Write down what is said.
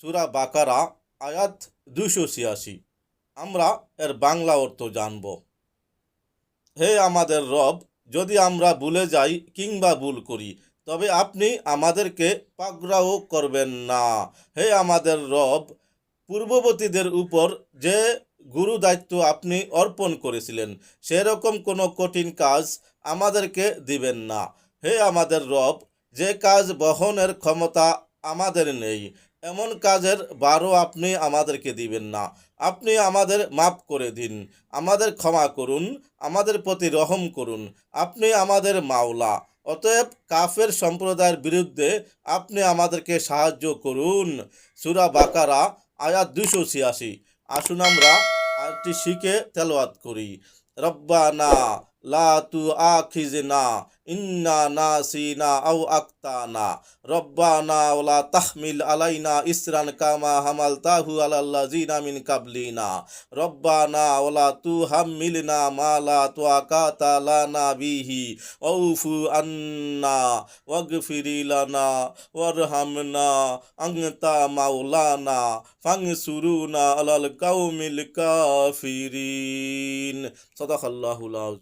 সূরা বাকারা আয়াত 286। আমরা এর বাংলা অর্থ জানব। হে আমাদের রব, যদি আমরা ভুলে যাই কিংবা ভুল করি, তবে আপনি আমাদেরকে পাকড়াও করবেন না। হে আমাদের রব, পূর্ববর্তীদের উপর যে গুরু দায়িত্ব আপনি অর্পণ করেছিলেন, সেরকম কোনো কঠিন কাজ আমাদেরকে দিবেন না। হে আমাদের রব, যে কাজ বহনের ক্ষমতা আমাদের নেই, এমন কাজের ভারও আপনি আমাদেরকে দিবেন না। আপনি আমাদের মাফ করে দিন, আমাদের ক্ষমা করুন, আমাদের প্রতি রহম করুন। আপনি আমাদের মাওলা, অতএব কাফের সম্প্রদায়ের বিরুদ্ধে আপনি আমাদেরকে সাহায্য করুন। সূরা বাকারা আয়াত 286। আসুন আমরা আয়াতটি শিখে তেলাওয়াত করি। রব্বানা লা তুআখিজনা ইন্না নাসিনা আও আখতানা রব্বানা ওয়ালা তাহমিল আলাইনা ইসরান কামা হামালতাহু আলাল্লাযিনা মিন কাবলিনা রব্বানা ওয়ালা তুহাম্মিলনা মা লা তাকাতা লানা বিহি ওয়াউফু আন্না ওয়াগফির লানা ওয়ারহামনা আনতা মাওলানা ফানসুরুনা আলাল কাউমিল কাফিরিন। সাদাকাল্লাহুল আযীম।